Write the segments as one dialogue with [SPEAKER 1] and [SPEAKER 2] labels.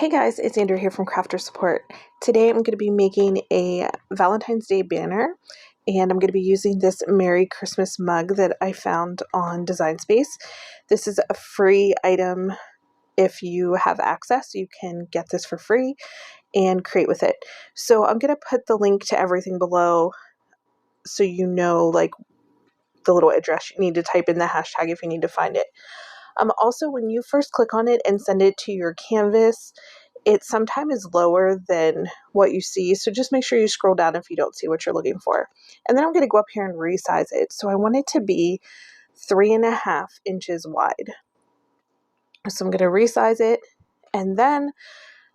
[SPEAKER 1] Hey guys, it's Andrew here from Crafter Support. Today I'm going to be making a Valentine's Day banner, and I'm going to be using this Merry Christmas mug that I found on Design Space. This is a free item. If you have access, you can get this for free and create with it. So I'm going to put the link to everything below so you know like the little address you need to type in the hashtag if you need to find it. Also, when you first click on it and send it to your canvas, it sometimes is lower than what you see. So just make sure you scroll down if you don't see what you're looking for. And then I'm going to go up here and resize it. So I want it to be 3.5 inches wide. So I'm going to resize it. And then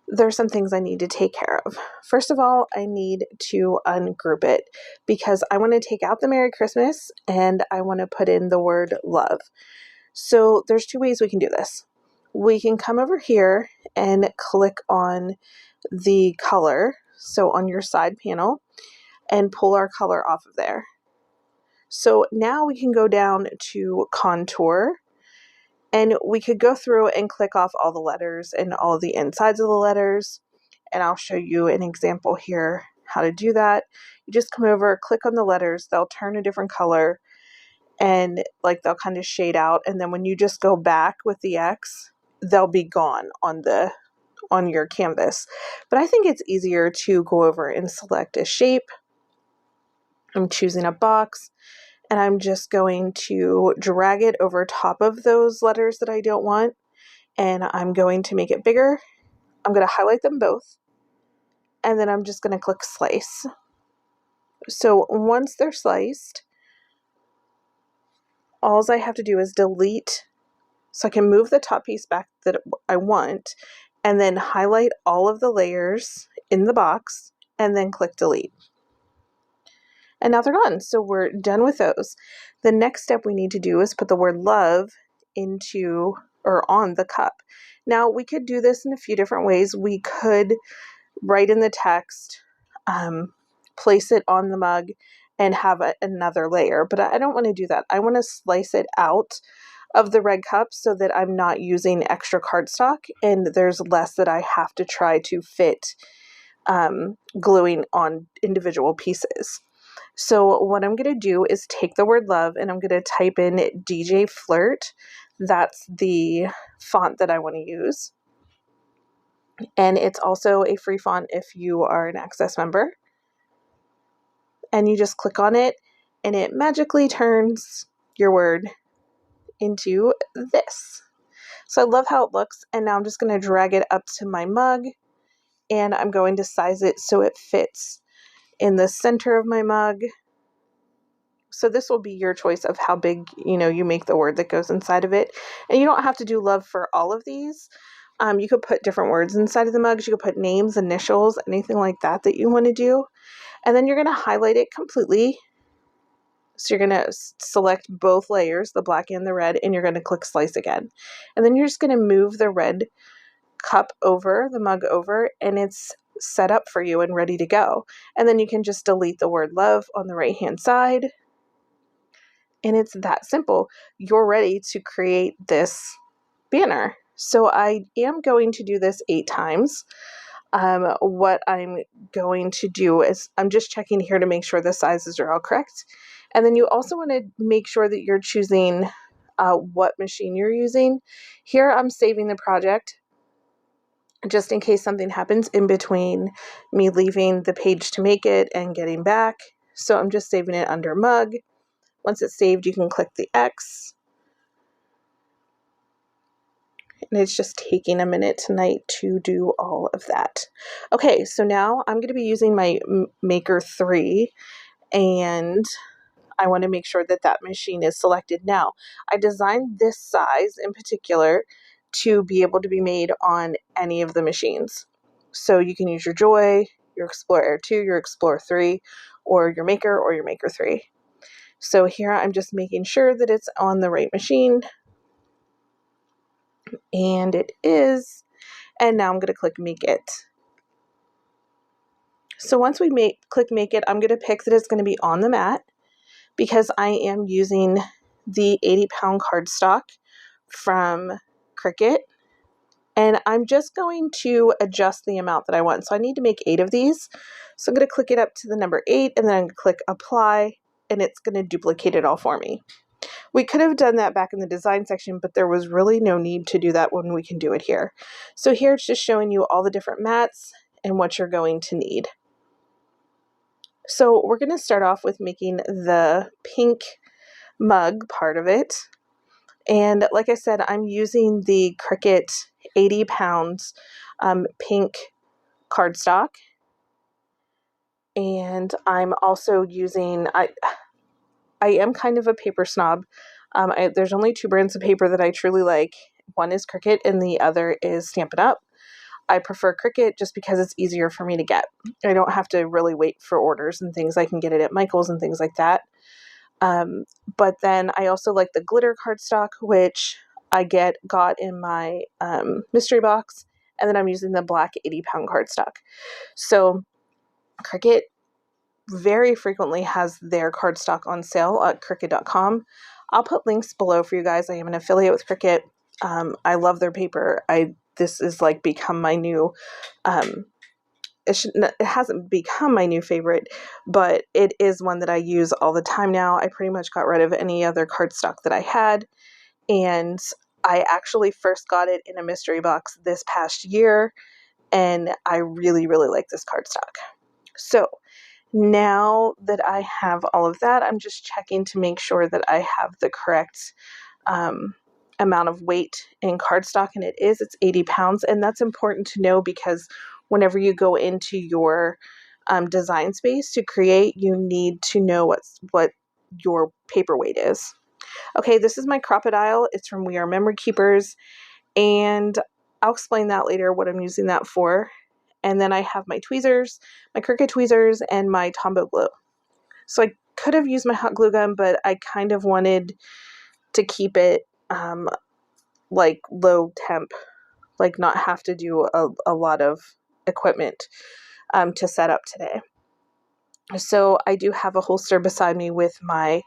[SPEAKER 1] there's some things I need to take care of. First of all, I need to ungroup it because I want to take out the Merry Christmas and I want to put in the word love. So there's two ways we can do this. We can come over here and click on the color, so on your side panel, and pull our color off of there. So now we can go down to contour, and we could go through and click off all the letters and all the insides of the letters, and I'll show you an example here how to do that. You just come over, click on the letters, they'll turn a different color, and like they'll kind of shade out, and then when you just go back with the X, they'll be gone on your canvas. But I think it's easier to go over and select a shape. I'm choosing a box, and I'm just going to drag it over top of those letters that I don't want, and I'm going to make it bigger. I'm going to highlight them both, and then I'm just going to click slice. So once they're sliced, all I have to do is delete, so I can move the top piece back that I want, and then highlight all of the layers in the box, and then click delete. And now they're gone. So we're done with those. The next step we need to do is put the word love into or on the cup. Now we could do this in a few different ways. We could write in the text, place it on the mug, and have another layer, but I don't want to do that. I want to slice it out of the red cup so that I'm not using extra cardstock and there's less that I have to try to fit gluing on individual pieces. So what I'm going to do is take the word love and I'm going to type in DJ Flirt. That's the font that I want to use. And it's also a free font if you are an Access member. And you just click on it and it magically turns your word into this. So I love how it looks, and now I'm just going to drag it up to my mug and I'm going to size it so it fits in the center of my mug. So this will be your choice of how big, you make the word that goes inside of it. And you don't have to do love for all of these. You could put different words inside of the mugs. You could put names, initials, anything like that you want to do. And then you're going to highlight it completely. So you're going to select both layers, the black and the red, and you're going to click slice again. And then you're just going to move the red cup over, the mug over, and it's set up for you and ready to go. And then you can just delete the word love on the right hand side. And it's that simple. You're ready to create this banner. So I am going to do this 8 times. What I'm going to do is I'm just checking here to make sure the sizes are all correct. And then you also want to make sure that you're choosing what machine you're using. Here I'm saving the project just in case something happens in between me leaving the page to make it and getting back. So I'm just saving it under mug. Once it's saved, you can click the X. And it's just taking a minute tonight to do all of that. Okay, so now I'm going to be using my Maker 3, and I want to make sure that that machine is selected. Now, I designed this size in particular to be able to be made on any of the machines. So you can use your Joy, your Explorer Air 2, your Explorer 3, or your Maker 3. So here I'm just making sure that it's on the right machine. And it is. And now I'm going to click Make It. So once we click Make It, I'm going to pick that it's going to be on the mat because I am using the 80-pound cardstock from Cricut. And I'm just going to adjust the amount that I want. So I need to make 8 of these. So I'm going to click it up to the number 8, and then I'm going to click apply, and it's going to duplicate it all for me. We could have done that back in the design section, but there was really no need to do that when we can do it here. So here it's just showing you all the different mats and what you're going to need. So we're going to start off with making the pink mug part of it. And like I said, I'm using the Cricut 80 pounds pink cardstock. And I'm also using, I am kind of a paper snob. There's only 2 brands of paper that I truly like. One is Cricut and the other is Stampin' Up. I prefer Cricut just because it's easier for me to get. I don't have to really wait for orders and things. I can get it at Michael's and things like that. But then I also like the glitter cardstock, which I got in my mystery box. And then I'm using the black 80 pound cardstock. So Cricut very frequently has their cardstock on sale at Cricut.com. I'll put links below for you guys. I am an affiliate with Cricut. I love their paper. This is like become my new, it hasn't become my new favorite, but it is one that I use all the time now. I pretty much got rid of any other cardstock that I had, and I actually first got it in a mystery box this past year, and I really, really like this cardstock. So now that I have all of that, I'm just checking to make sure that I have the correct amount of weight in cardstock, and it's 80 pounds. And that's important to know because whenever you go into your design space to create, you need to know what your paper weight is. Okay, this is my crocodile. It's from We Are Memory Keepers, and I'll explain that later, what I'm using that for. And then I have my tweezers, my Cricut tweezers, and my Tombow glue. So I could have used my hot glue gun, but I kind of wanted to keep it like low temp, like not have to do a lot of equipment to set up today. So I do have a holster beside me with my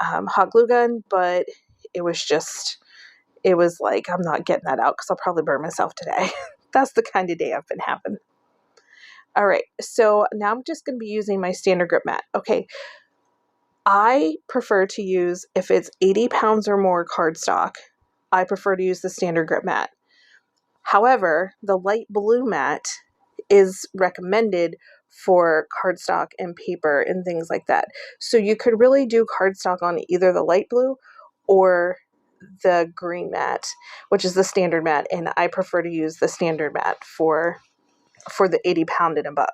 [SPEAKER 1] hot glue gun, but it was like, I'm not getting that out because I'll probably burn myself today. That's the kind of day I've been having. All right, so now I'm just going to be using my standard grip mat. Okay, I prefer to use, if it's 80 pounds or more cardstock, I prefer to use the standard grip mat. However, the light blue mat is recommended for cardstock and paper and things like that. So you could really do cardstock on either the light blue or the green mat, which is the standard mat, and I prefer to use the standard mat for the 80 pound and above.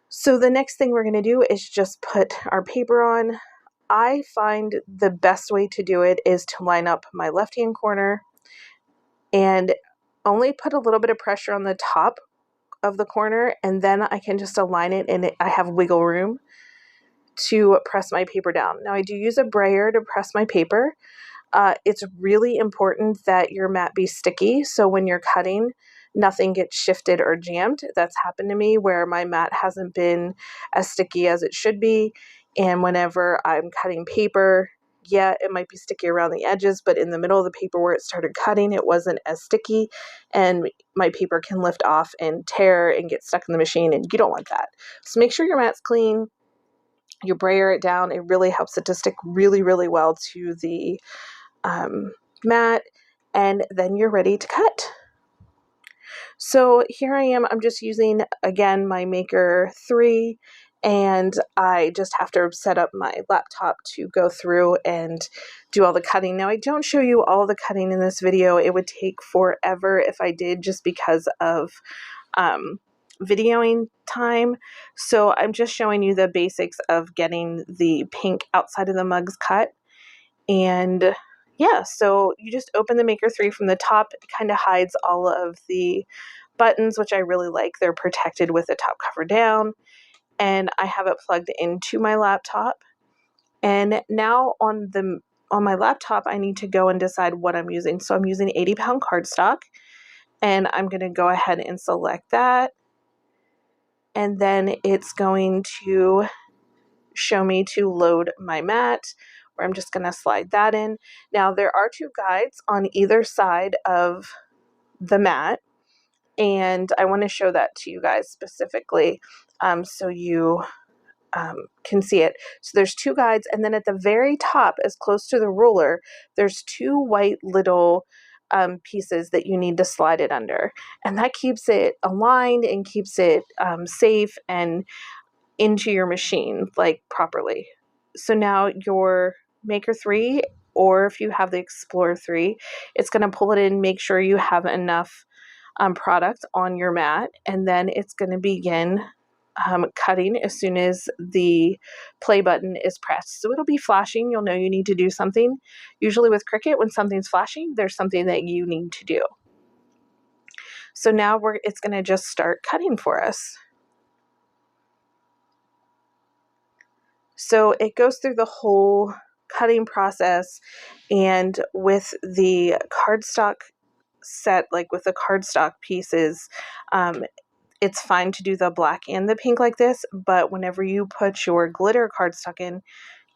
[SPEAKER 1] So the next thing we're going to do is just put our paper on. I find the best way to do it is to line up my left-hand corner and only put a little bit of pressure on the top of the corner, and then I can just align it, and I have wiggle room to press my paper down. Now I do use a brayer to press my paper. It's really important that your mat be sticky, so when you're cutting, nothing gets shifted or jammed. That's happened to me where my mat hasn't been as sticky as it should be, and whenever I'm cutting paper, yeah, it might be sticky around the edges, but in the middle of the paper where it started cutting, it wasn't as sticky, and my paper can lift off and tear and get stuck in the machine, and you don't want that. So make sure your mat's clean. You brayer it down. It really helps it to stick really, really well to the mat, and then you're ready to cut. So here I am. I'm just using, again, my Maker 3, and I just have to set up my laptop to go through and do all the cutting. Now, I don't show you all the cutting in this video. It would take forever if I did, just because of videoing time. So I'm just showing you the basics of getting the pink outside of the mugs cut. And yeah, so you just open the Maker 3 from the top. It kind of hides all of the buttons, which I really like. They're protected with the top cover down. And I have it plugged into my laptop. And now on my laptop, I need to go and decide what I'm using. So I'm using 80 pound cardstock, and I'm going to go ahead and select that. And then it's going to show me to load my mat, where I'm just going to slide that in. Now there are two guides on either side of the mat, and I want to show that to you guys specifically so you can see it. So there's two guides, and then at the very top, as close to the ruler, there's two white little pieces that you need to slide it under, and that keeps it aligned and keeps it safe and into your machine like properly. So now your Maker 3, or if you have the Explorer 3, it's going to pull it in, make sure you have enough product on your mat, and then it's going to begin cutting as soon as the play button is pressed. So it'll be flashing. You'll know you need to do something. Usually with Cricut, when something's flashing, there's something that you need to do. So now it's going to just start cutting for us. So it goes through the whole cutting process, and with the cardstock set, like with the cardstock pieces, it's fine to do the black and the pink like this, but whenever you put your glitter cardstock in,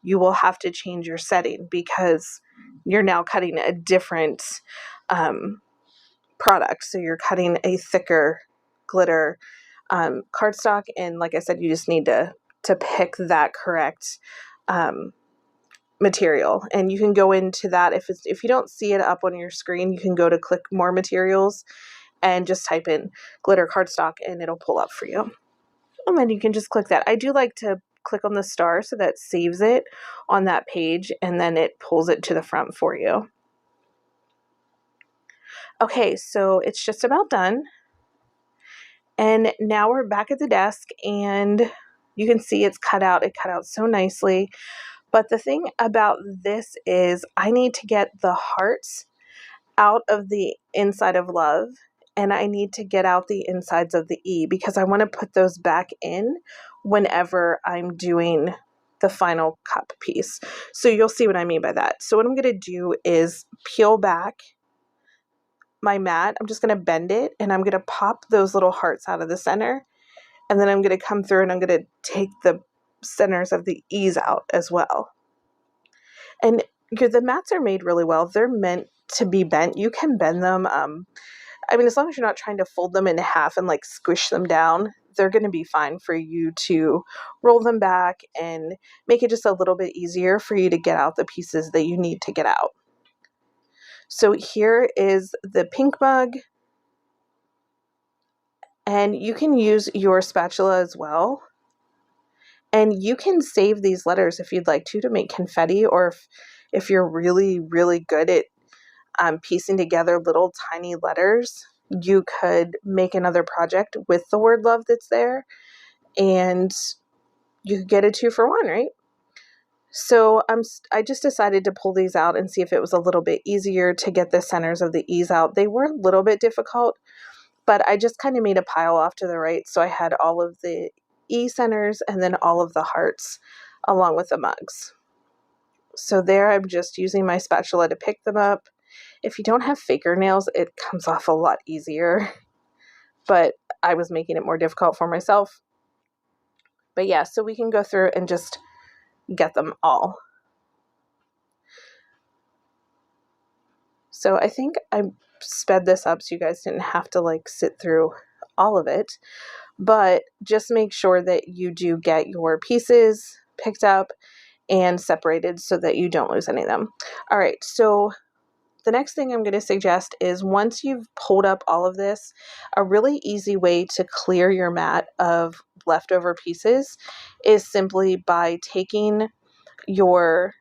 [SPEAKER 1] you will have to change your setting because you're now cutting a different product. So you're cutting a thicker glitter cardstock, and like I said, you just need to pick that correct material. And you can go into that if you don't see it up on your screen, you can go to click more materials and just type in glitter cardstock and it'll pull up for you. And then you can just click that. I do like to click on the star so that saves it on that page, and then it pulls it to the front for you. Okay, so it's just about done. And now we're back at the desk, and you can see it's cut out. It cut out so nicely. But the thing about this is I need to get the hearts out of the inside of love, and I need to get out the insides of the E because I want to put those back in whenever I'm doing the final cup piece. So you'll see what I mean by that. So what I'm going to do is peel back my mat. I'm just going to bend it, and I'm going to pop those little hearts out of the center, and then I'm going to come through and I'm going to take the centers of the E's out as well. And the mats are made really well. They're meant to be bent. You can bend them. I mean, as long as you're not trying to fold them in half and like squish them down, they're going to be fine for you to roll them back and make it just a little bit easier for you to get out the pieces that you need to get out. So here is the pink mug, and you can use your spatula as well. And you can save these letters if you'd like to make confetti, or if you're really, really good at piecing together little tiny letters, you could make another project with the word love that's there, and you could get a 2-for-1, right? So I just decided to pull these out and see if it was a little bit easier to get the centers of the E's out. They were a little bit difficult, but I just kind of made a pile off to the right, so I had all of the E centers and then all of the hearts along with the mugs. So there I'm just using my spatula to pick them up. If you don't have faker nails, it comes off a lot easier, but I was making it more difficult for myself. But yeah, so we can go through and just get them all. So I think I sped this up so you guys didn't have to like sit through all of it, but just make sure that you do get your pieces picked up and separated so that you don't lose any of them. All right, so the next thing I'm going to suggest is once you've pulled up all of this, a really easy way to clear your mat of leftover pieces is simply by taking your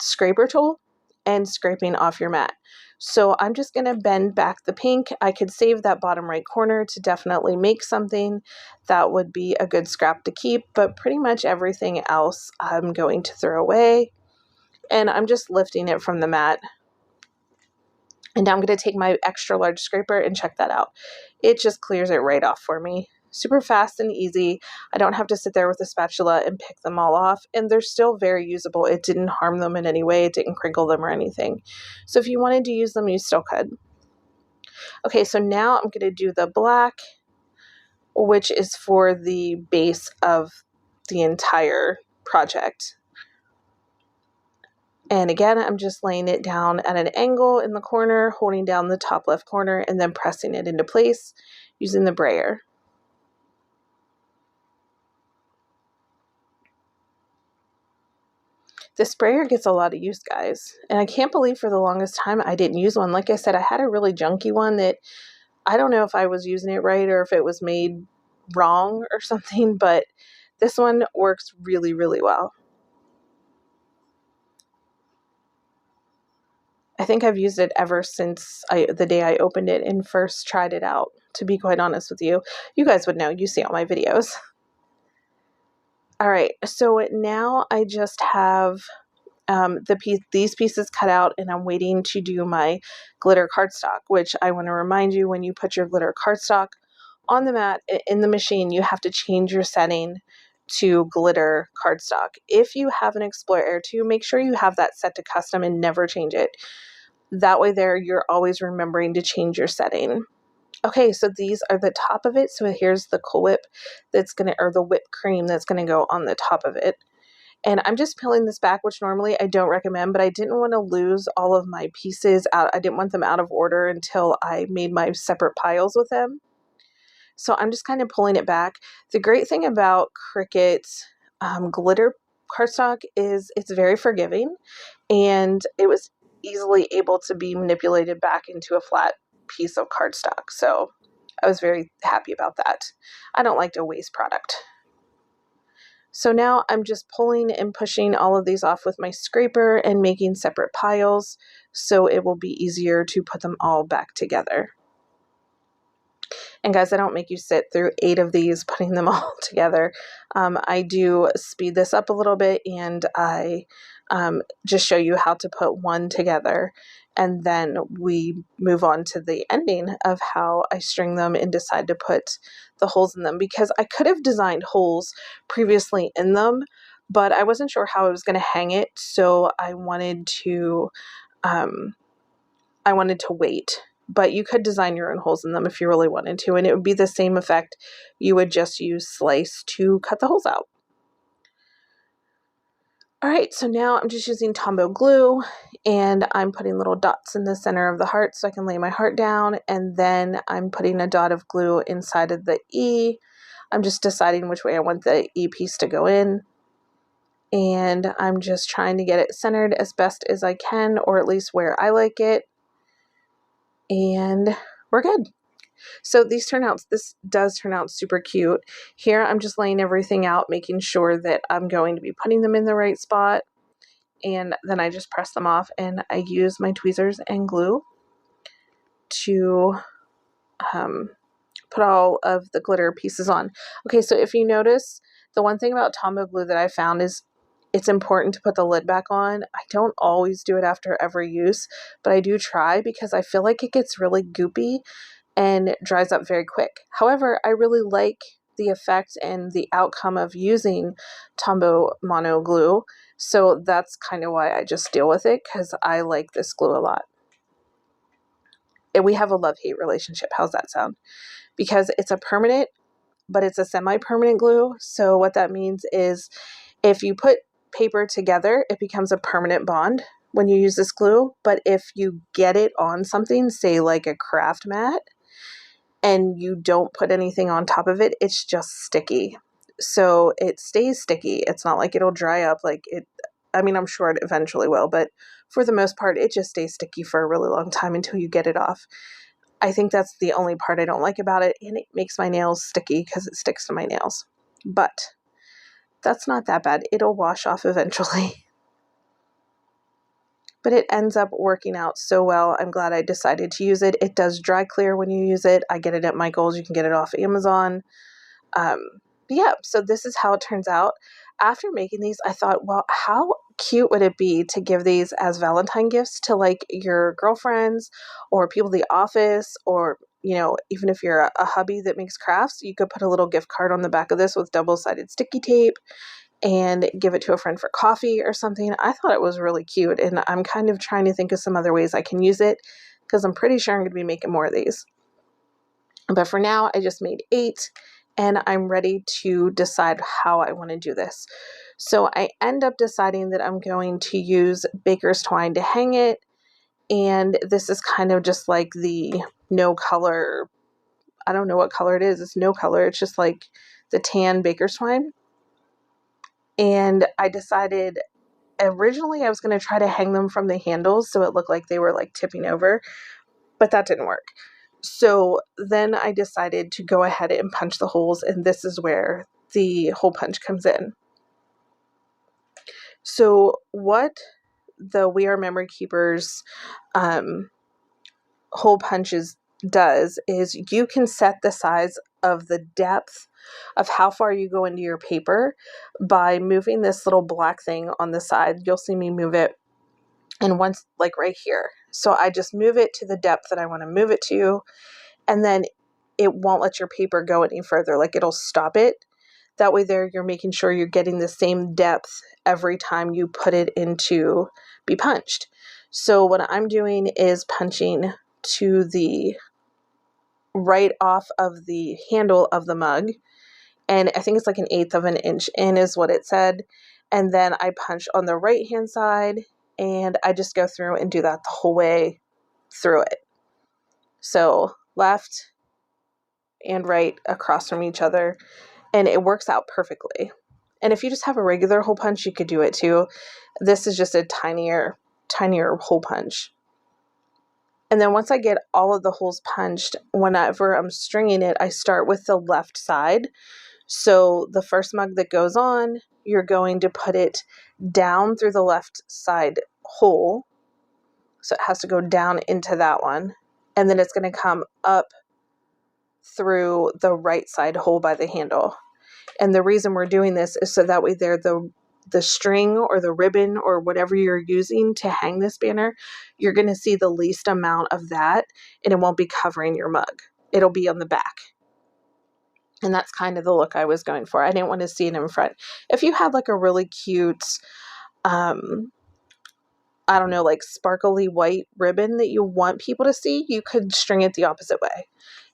[SPEAKER 1] scraper tool and scraping off your mat. So I'm just going to bend back the pink. I could save that bottom right corner to definitely make something that would be a good scrap to keep, but pretty much everything else I'm going to throw away. And I'm just lifting it from the mat. And now I'm going to take my extra large scraper and check that out. It just clears it right off for me. Super fast and easy. I don't have to sit there with a spatula and pick them all off, and they're still very usable. It didn't harm them in any way. It didn't crinkle them or anything. So if you wanted to use them, you still could. Okay, so now I'm going to do the black, which is for the base of the entire project. And again, I'm just laying it down at an angle in the corner, holding down the top left corner, and then pressing it into place using the brayer. The sprayer gets a lot of use, guys, and I can't believe for the longest time I didn't use one. Like I said, I had a really junky one that I don't know if I was using it right or if it was made wrong or something, but this one works really, really well. I think I've used it ever since the day I opened it and first tried it out, to be quite honest with you. You guys would know. You see all my videos. All right, so now I just have these pieces cut out, and I'm waiting to do my glitter cardstock, which I want to remind you, when you put your glitter cardstock on the mat in the machine, you have to change your setting to glitter cardstock. If you have an Explorer Air 2, make sure you have that set to custom and never change it. That way there, you're always remembering to change your setting. Okay, so these are the top of it. So here's the Cool Whip or the whipped cream that's gonna go on the top of it. And I'm just peeling this back, which normally I don't recommend, but I didn't want to lose all of my pieces out. I didn't want them out of order until I made my separate piles with them. So I'm just kind of pulling it back. The great thing about Cricut glitter cardstock is it's very forgiving, and it was easily able to be manipulated back into a flat piece of cardstock. So I was very happy about that. I don't like to waste product. So now I'm just pulling and pushing all of these off with my scraper and making separate piles, so it will be easier to put them all back together. And guys, I don't make you sit through 8 of these putting them all together. I do speed this up a little bit, and I just show you how to put one together, and then we move on to the ending of how I string them and decide to put the holes in them, because I could have designed holes previously in them, but I wasn't sure how I was going to hang it, so I wanted to wait. But you could design your own holes in them if you really wanted to, and it would be the same effect. You would just use slice to cut the holes out. All right, so now I'm just using Tombow glue, and I'm putting little dots in the center of the heart so I can lay my heart down, and then I'm putting a dot of glue inside of the E. I'm just deciding which way I want the E piece to go in, and I'm just trying to get it centered as best as I can, or at least where I like it, and we're good. So this does turn out super cute. Here I'm just laying everything out, making sure that I'm going to be putting them in the right spot, and then I just press them off, and I use my tweezers and glue to put all of the glitter pieces on. Okay, so if you notice, the one thing about Tombow glue that I found is it's important to put the lid back on. I don't always do it after every use, but I do try, because I feel like it gets really goopy and dries up very quick. However, I really like the effect and the outcome of using Tombow mono glue, so that's kind of why I just deal with it, because I like this glue a lot. And we have a love-hate relationship. How's that sound? Because it's a permanent, but it's a semi-permanent glue. So what that means is if you put paper together, it becomes a permanent bond when you use this glue. But if you get it on something, say like a craft mat, and you don't put anything on top of it, it's just sticky. So it stays sticky. It's not like it'll dry up like it. I mean, I'm sure it eventually will, but for the most part, it just stays sticky for a really long time until you get it off. I think that's the only part I don't like about it, and it makes my nails sticky because it sticks to my nails. But that's not that bad. It'll wash off eventually. But it ends up working out so well. I'm glad I decided to use it. It does dry clear when you use it. I get it at Michael's. You can get it off Amazon. Yeah, so this is how it turns out. After making these, I thought, well, how cute would it be to give these as Valentine gifts to like your girlfriends or people at the office, or, you know, even if you're a hubby that makes crafts, you could put a little gift card on the back of this with double-sided sticky tape and give it to a friend for coffee or something. I thought it was really cute, and I'm kind of trying to think of some other ways I can use it, because I'm pretty sure I'm going to be making more of these. But for now, I just made 8, and I'm ready to decide how I want to do this. So I end up deciding that I'm going to use baker's twine to hang it, and this is kind of just like the no color, I don't know what color it is, it's no color, it's just like the tan baker's twine. And I decided originally I was going to try to hang them from the handles so it looked like they were like tipping over, but that didn't work. So then I decided to go ahead and punch the holes, and this is where the hole punch comes in. So what the We Are Memory Keepers hole punches does is you can set the size of the depth of how far you go into your paper by moving this little black thing on the side. You'll see me move it, and once, like right here. So I just move it to the depth that I want to move it to, and then it won't let your paper go any further. Like, it'll stop it. That way there, you're making sure you're getting the same depth every time you put it into be punched. So what I'm doing is punching to the right off of the handle of the mug, and I think it's like 1/8 of an inch in is what it said. And then I punch on the right hand side, and I just go through and do that the whole way through it. So left and right across from each other, and it works out perfectly. And if you just have a regular hole punch, you could do it too. This is just a tinier hole punch. And then once I get all of the holes punched, whenever I'm stringing it, I start with the left side. So the first mug that goes on, you're going to put it down through the left side hole. So it has to go down into that one. And then it's going to come up through the right side hole by the handle. And the reason we're doing this is so that way there, the string or the ribbon or whatever you're using to hang this banner, you're going to see the least amount of that, and it won't be covering your mug. It'll be on the back. And that's kind of the look I was going for. I didn't want to see it in front. If you had like a really cute, I don't know, like sparkly white ribbon that you want people to see, you could string it the opposite way.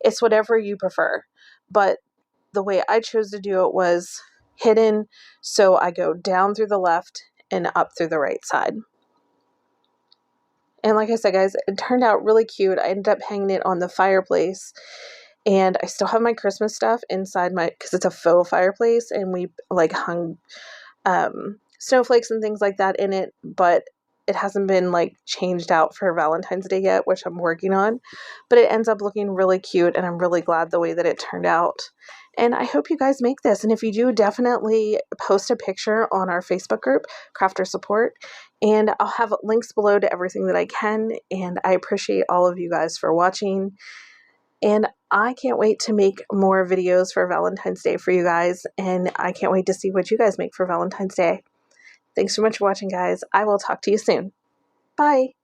[SPEAKER 1] It's whatever you prefer. But the way I chose to do it was hidden. So I go down through the left and up through the right side. And like I said, guys, it turned out really cute. I ended up hanging it on the fireplace, and I still have my Christmas stuff inside because it's a faux fireplace, and we like hung snowflakes and things like that in it, but it hasn't been like changed out for Valentine's Day yet, which I'm working on, but it ends up looking really cute, and I'm really glad the way that it turned out. And I hope you guys make this. And if you do, definitely post a picture on our Facebook group, Crafter Support, and I'll have links below to everything that I can. And I appreciate all of you guys for watching. And I can't wait to make more videos for Valentine's Day for you guys. And I can't wait to see what you guys make for Valentine's Day. Thanks so much for watching, guys. I will talk to you soon. Bye.